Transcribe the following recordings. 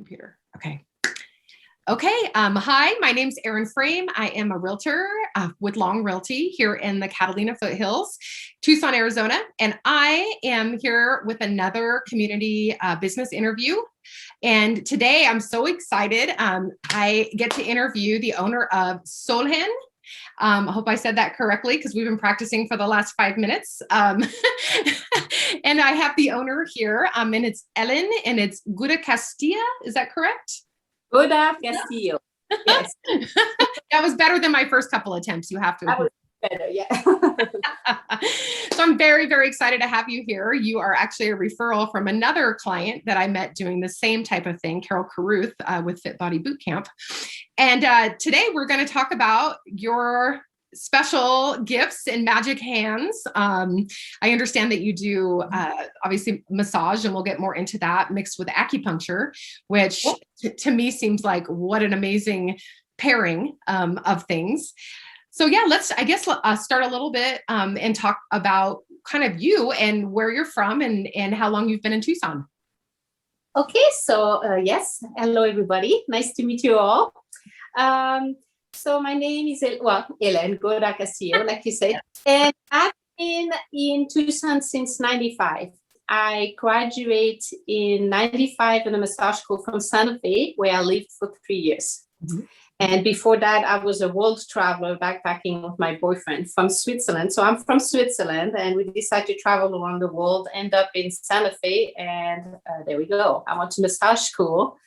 computer. Okay. Hi, my name's Erin Frame. I am a realtor with Long Realty here in the Catalina Foothills, Tucson, Arizona. And I am here with another community business interview. And today I'm so excited. I get to interview the owner of Solhene. I hope I said that correctly because we've been practicing for the last 5 minutes. And I have the owner here, and it's Helene, and it's Gaudard-Castillo. Is that correct? Gaudard-Castillo. Yes. That was better than my first couple attempts. You have to. That was better, yeah. So I'm very, very excited to have you here. You are actually a referral from another client that I met doing the same type of thing, Carol Caruth with Fit Body Bootcamp. And today we're going to talk about your special gifts and magic hands. I understand that you do obviously massage, and we'll get more into that, mixed with acupuncture, which to me seems like what an amazing pairing of things. So yeah, let's start a little bit and talk about kind of you and where you're from and how long you've been in Tucson. Okay, so yes, hello everybody. Nice to meet you all. So my name is Helene Gaudard-Castillo, like you said, and I've been in Tucson since '95. I graduated in '95 in a massage school from Santa Fe, where I lived for 3 years. Mm-hmm. And before that, I was a world traveler backpacking with my boyfriend from Switzerland. So I'm from Switzerland, and we decided to travel around the world, end up in Santa Fe, and there we go. I went to massage school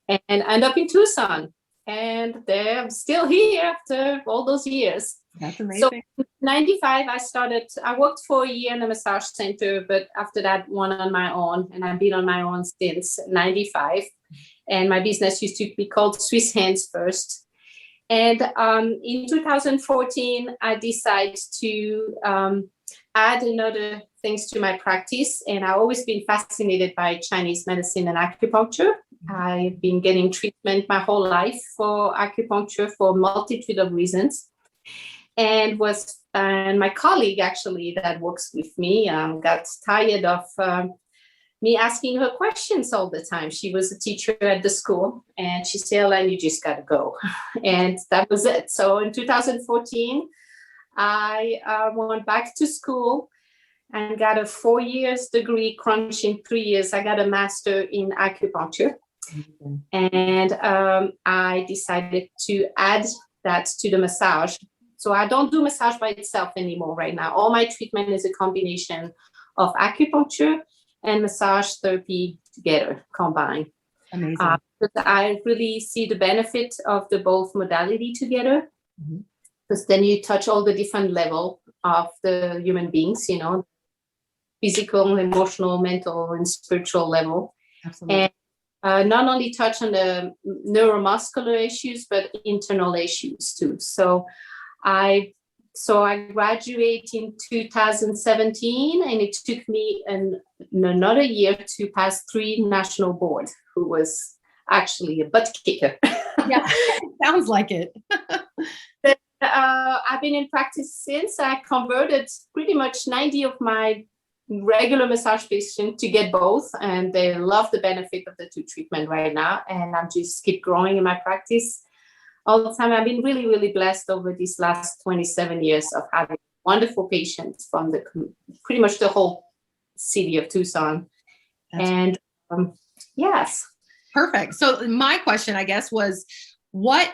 and end up in Tucson. And I'm still here after all those years. That's amazing. So in '95, I worked for a year in a massage center, but after that, one on my own. And I've been on my own since '95. And my business used to be called Swiss Hands First. And in 2014, I decided to add another things to my practice. And I've always been fascinated by Chinese medicine and acupuncture. I've been getting treatment my whole life for acupuncture for a multitude of reasons. And my colleague actually that works with me got tired of me asking her questions all the time. She was a teacher at the school, and she said, "Helene, you just got to go." And that was it. So in 2014, I went back to school and got a 4 years degree, crunch in 3 years. I got a master in acupuncture. Mm-hmm. And I decided to add that to the massage. So I don't do massage by itself anymore right now. All my treatment is a combination of acupuncture and massage therapy together, combined. Amazing. I really see the benefit of the both modality together, because then you touch all the different level of the human beings, physical, emotional, mental, and spiritual level. Absolutely. And not only touch on the neuromuscular issues, but internal issues too. So I graduated in 2017, and it took me another year to pass 3 national boards, who was actually a butt kicker. Yeah, sounds like it. I've been in practice since. I converted pretty much 90 of my regular massage patients to get both, and they love the benefit of the 2 treatment right now. And I'm just keep growing in my practice all the time. I've been really, really blessed over these last 27 years of having wonderful patients from pretty much the whole city of Tucson. That's yes. Perfect. So my question, I guess, was what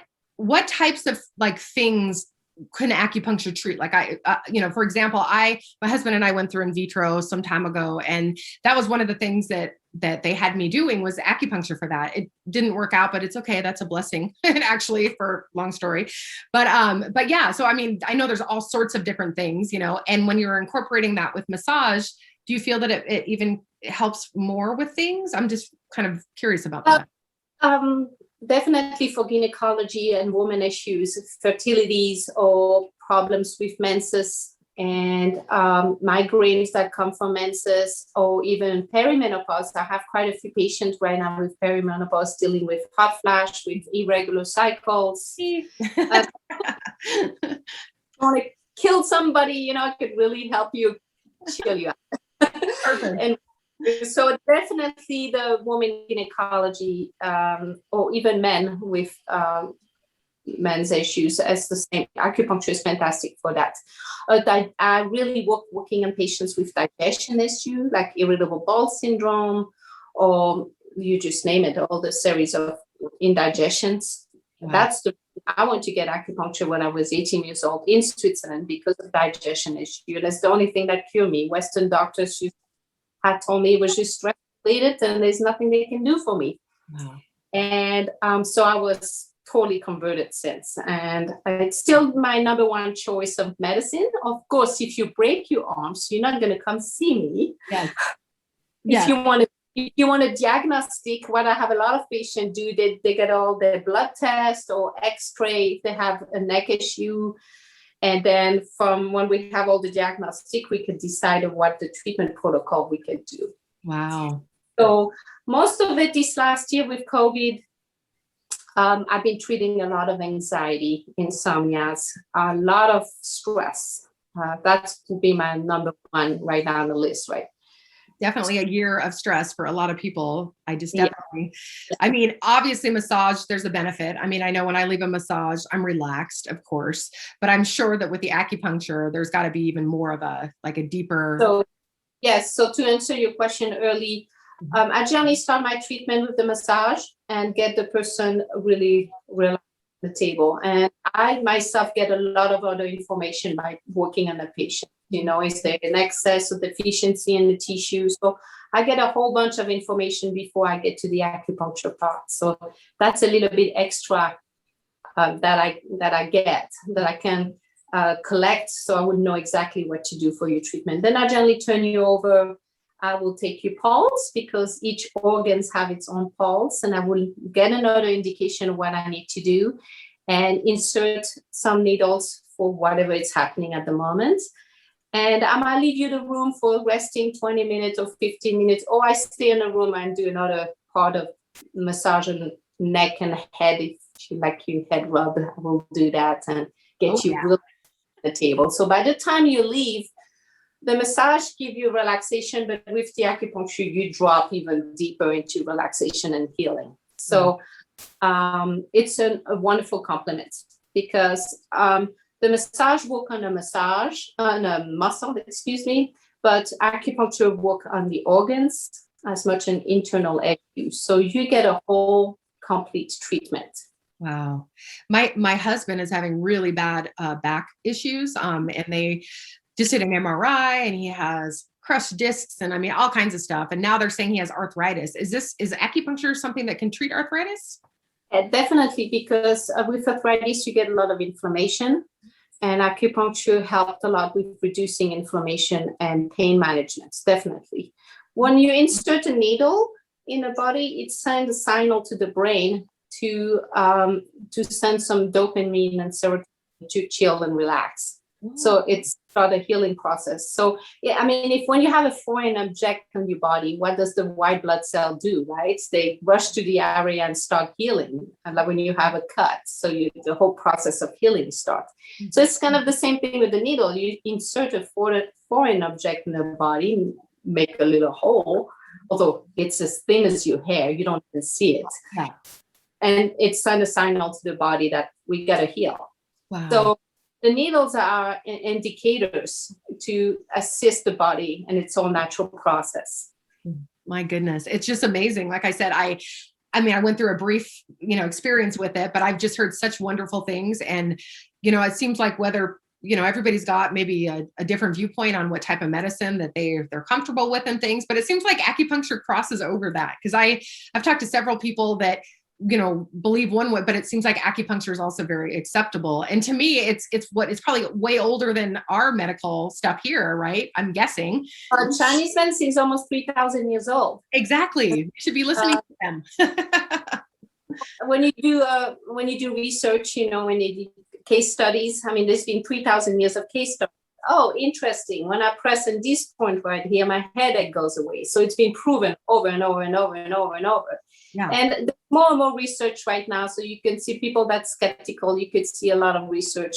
types of things can acupuncture treat? Like for example, my husband and I went through in vitro some time ago, and that was one of the things that they had me doing was acupuncture for that. It didn't work out, but it's okay. That's a blessing, actually, for long story. But yeah, so I mean, I know there's all sorts of different things, and when you're incorporating that with massage, do you feel that it even helps more with things? I'm just kind of curious about that. Definitely for gynecology and woman issues, fertilities or problems with menses and migraines that come from menses, or even perimenopause. I have quite a few patients right now with perimenopause dealing with hot flash, with irregular cycles. Want to kill somebody, it could really help you chill you out. Perfect. And So definitely the woman gynecology, or even men with men's issues as the same. Acupuncture is fantastic for that. I really working on patients with digestion issue, like irritable bowel syndrome, or you just name it, all the series of indigestions. Wow. That's the I went to get acupuncture when I was 18 years old in Switzerland because of digestion issue. That's the only thing that cured me. Western doctors had told me it was just stress related and there's nothing they can do for me. Wow. And so I was totally converted since. And it's still my number one choice of medicine. Of course, if you break your arms, you're not going to come see me. Yes. If you want a diagnostic, what I have a lot of patients do, they get all their blood tests or x-ray if they have a neck issue. And then from when we have all the diagnostic, we could decide on what the treatment protocol we could do. Wow. So most of it this last year with COVID, I've been treating a lot of anxiety, insomnias, a lot of stress. That would be my number one right now on the list, right? Definitely a year of stress for a lot of people. I mean, obviously massage, there's a benefit. I mean, I know when I leave a massage, I'm relaxed, of course, but I'm sure that with the acupuncture, there's got to be even more of a deeper. So, yes. So to answer your question early, I generally start my treatment with the massage and get the person really relaxed at the table. And I myself get a lot of other information by working on the patient. Is there an excess or deficiency in the tissue? So I get a whole bunch of information before I get to the acupuncture part. So that's a little bit extra that I can collect, so I would know exactly what to do for your treatment. Then I generally turn you over. I will take your pulse because each organs have its own pulse, and I will get another indication of what I need to do and insert some needles for whatever is happening at the moment. And I might leave you the room for resting 20 minutes or 15 minutes, or I stay in the room and do another part of massage on neck and head. If you like your head rub, I will do that and get you really at the table. So by the time you leave, the massage gives you relaxation, but with the acupuncture, you drop even deeper into relaxation and healing. So it's a wonderful complement because the massage work on a muscle, but acupuncture work on the organs as much an internal issue. So you get a whole complete treatment. Wow. My husband is having really bad back issues. And they just did an MRI and he has crushed discs and I mean, all kinds of stuff. And now they're saying he has arthritis. Is acupuncture something that can treat arthritis? Definitely, because with arthritis, you get a lot of inflammation. And acupuncture helped a lot with reducing inflammation and pain management, definitely. When you insert a needle in the body, it sends a signal to the brain to send some dopamine and serotonin to chill and relax. So it's not a healing process. So, yeah, I mean, when you have a foreign object on your body, what does the white blood cell do, right? They rush to the area and start healing. And like when you have a cut, so the whole process of healing starts. So it's kind of the same thing with the needle. You insert a foreign object in the body, make a little hole, although it's as thin as your hair, you don't even see it. Yeah. And it sends a signal to the body that we got to heal. Wow. So the needles are indicators to assist the body in its own natural process. My goodness. It's just amazing. Like I said, I went through a brief, experience with it, but I've just heard such wonderful things. And, it seems like whether, everybody's got maybe a different viewpoint on what type of medicine that they're comfortable with and things, but it seems like acupuncture crosses over that. Cause I've talked to several people that, believe one way, but it seems like acupuncture is also very acceptable. And to me, it's probably way older than our medical stuff here, right? I'm guessing. Chinese medicine is almost 3,000 years old. Exactly. You should be listening to them. When you do research, when you do case studies, I mean, there's been 3,000 years of case studies. Oh, interesting. When I press on this point right here, my headache goes away. So it's been proven over and over and over and over and over. Yeah. And there's more and more research right now. So you can see people that's skeptical. You could see a lot of research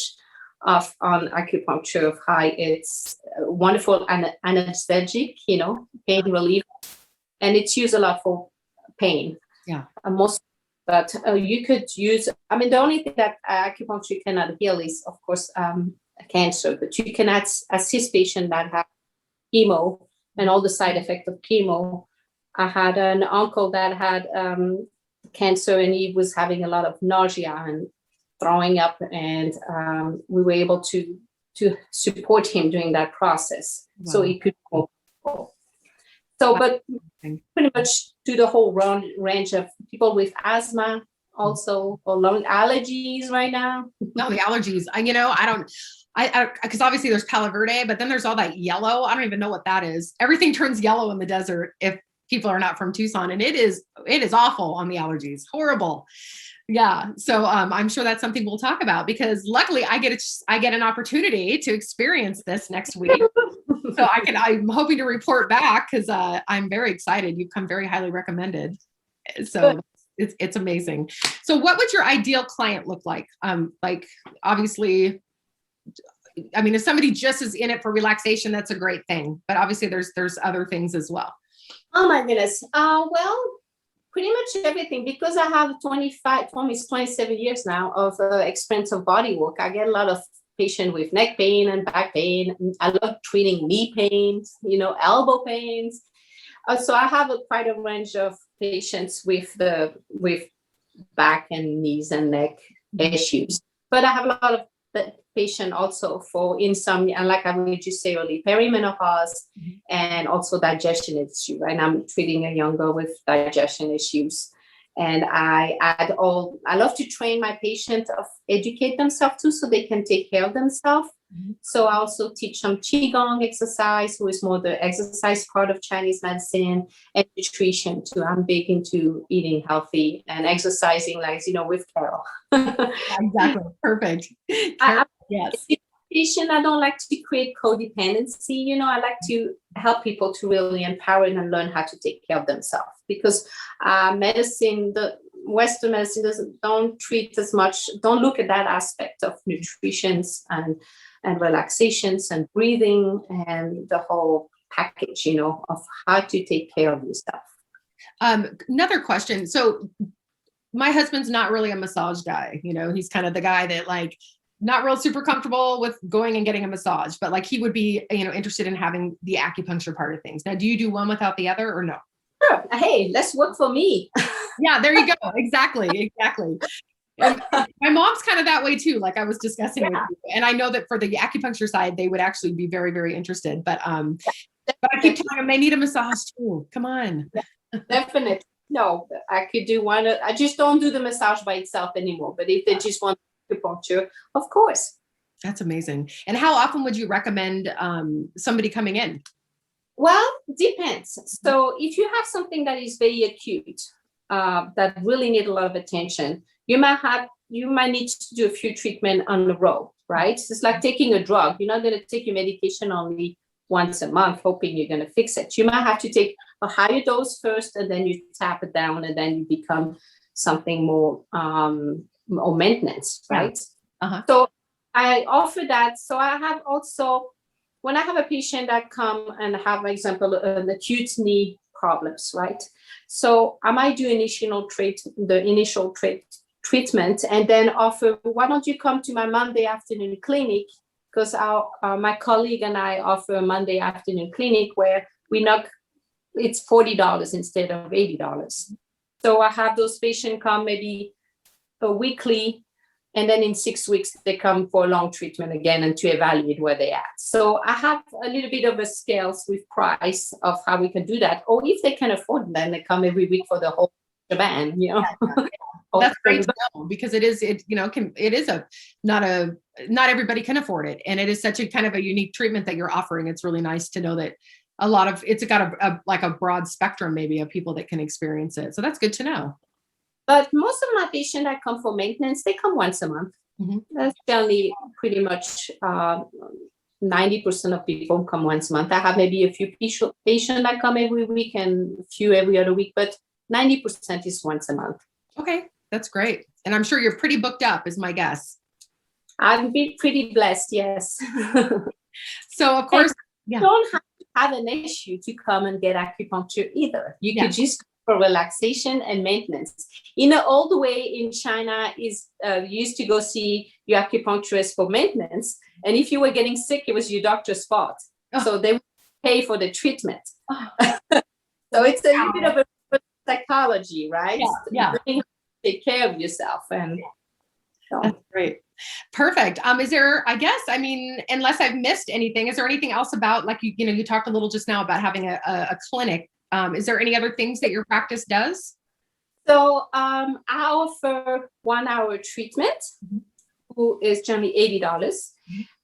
on acupuncture of how it's wonderful and anesthetic, pain relief. and it's used a lot for pain. Yeah. Most, but you could use, I mean, the only thing that acupuncture cannot heal is, of course, cancer, but you can assist patients that have chemo and all the side effects of chemo. I had an uncle that had cancer, and he was having a lot of nausea and throwing up, and we were able to support him during that process. Wow. So he could go. So, but pretty much to the whole range of people with asthma, also, or lung allergies right now. No, the allergies. Because obviously there's Palo Verde, but then there's all that yellow. I don't even know what that is. Everything turns yellow in the desert if people are not from Tucson, and it is awful on the allergies. Horrible. Yeah. So I'm sure that's something we'll talk about, because luckily I get an opportunity to experience this next week. So I'm hoping to report back, because I'm very excited. You've come very highly recommended. So it's amazing. So what would your ideal client look like? Like, obviously, I mean, if somebody just is in it for relaxation, that's a great thing. But obviously there's other things as well. Oh my goodness. Well, pretty much everything, because I have almost 27 years now of experience of body work. I get a lot of patients with neck pain and back pain. I love treating knee pains, elbow pains. So I have quite a range of patients with back and knees and neck issues. But I have a lot of patient also for insomnia, and like I would just say earlier, perimenopause, and also digestion issue. And I'm treating a young girl with digestion issues. And I love to train my patients of educate themselves too, so they can take care of themselves. So I also teach some Qigong exercise, who is more the exercise part of Chinese medicine, and nutrition too. I'm big into eating healthy and exercising, like, with Carol. Exactly. Perfect. Yes. Patient, I don't like to create codependency. I like to help people to really empower and learn how to take care of themselves, because the Western medicine don't treat as much, don't look at that aspect of nutrition and relaxations and breathing and the whole package, of how to take care of yourself. Another question. So my husband's not really a massage guy. He's kind of the guy that, like, not real super comfortable with going and getting a massage, but like he would be, interested in having the acupuncture part of things. Now, do you do one without the other, or no? Sure. Hey, let's work for me. Yeah, there you go. Exactly. And my mom's kind of that way too, like I was discussing with you. And I know that for the acupuncture side, they would actually be very, very interested. But I keep telling them they need a massage too. Come on. Definitely. No, I could do one. I just don't do the massage by itself anymore. But if they just want acupuncture, of course. That's amazing. And how often would you recommend somebody coming in? Well, depends. So if you have something that is very acute, that really need a lot of attention, you might need to do a few treatments on the road, right? It's like taking a drug. You're not going to take your medication only once a month, hoping you're going to fix it. You might have to take a higher dose first, and then you tap it down, and then you become something more maintenance, right? So I offer that. So I have also, when I have a patient that come and have, for example, an acute knee problems, right? So I might do the initial treatment, and then offer, why don't you come to my Monday afternoon clinic? Because my colleague and I offer a Monday afternoon clinic where it's $40 instead of $80. So I have those patients come maybe a weekly, and then in 6 weeks, they come for a long treatment again and to evaluate where they're at. So I have a little bit of a scales with price of how we can do that. Or if they can afford it, then they come every week for the whole shebang, That's great to know, because not everybody can afford it. And it is such a kind of a unique treatment that you're offering. It's really nice to know that it's got a broad spectrum maybe of people that can experience it. So that's good to know. But most of my patients that come for maintenance, they come once a month. That's generally pretty much 90% of people come once a month. I have maybe a few patients that come every week and a few every other week, but 90% is once a month. Okay, that's great. And I'm sure you're pretty booked up, is my guess. I've been pretty blessed, yes. So of course, you don't have to have an issue to come and get acupuncture either. You Yeah. could just go for relaxation and maintenance. In the old way in China is you used to go see your acupuncturist for maintenance. And if you were getting sick, it was your doctor's fault. Oh. So they would pay for the treatment. Oh. So it's a little bit of a psychology, right? Yeah. You take care of yourself. And so. That's great. Perfect. Is there, I guess, I mean, unless I've missed anything, is there anything else about, like, you talked a little just now about having a clinic. Is there any other things that your practice does? So I offer 1 hour treatment, who is generally $80.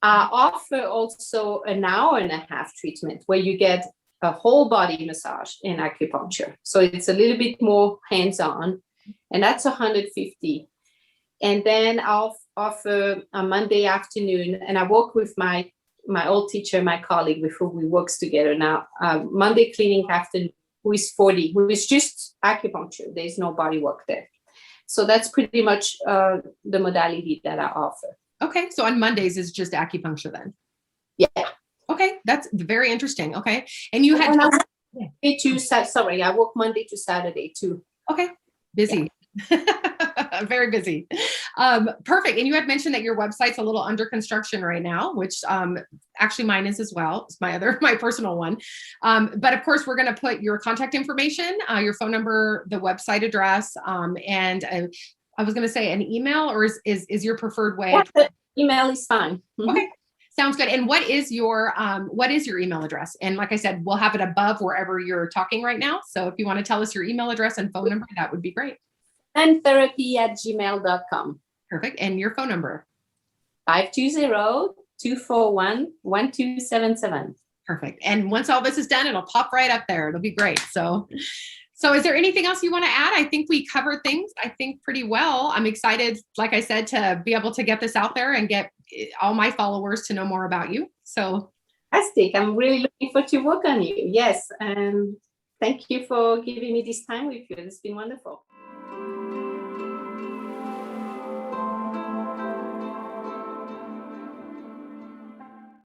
I offer also an hour and a half treatment where you get a whole body massage in acupuncture. So it's a little bit more hands-on, and that's $150. And then I'll offer a Monday afternoon, and I work with my old teacher, my colleague with whom we work together now, Monday cleaning afternoon, who is 40, who is just acupuncture. There's no body work there. So that's pretty much the modality that I offer. Okay. So on Mondays is just acupuncture then? Yeah. Okay. That's very interesting. Okay. And you had... I work Monday to Saturday too. Okay. Busy. Yeah. Very busy. Perfect. And you had mentioned that your website's a little under construction right now, which actually mine is as well. It's my personal one. But of course, we're going to put your contact information, your phone number, the website address, and I was going to say an email, or is your preferred way? Yeah, email is fine. Mm-hmm. Okay. Sounds good. And what is your email address? And like I said, we'll have it above wherever you're talking right now. So if you want to tell us your email address and phone number, that would be great. And therapy@gmail.com. Perfect. And your phone number? 520-241-1277. Perfect. And once all this is done, it'll pop right up there. It'll be great. So is there anything else you want to add? I think we covered things, pretty well. I'm excited, like I said, to be able to get this out there and get all my followers to know more about you. So fantastic. I'm really looking forward to work on you. Yes. And thank you for giving me this time with you. It's been wonderful.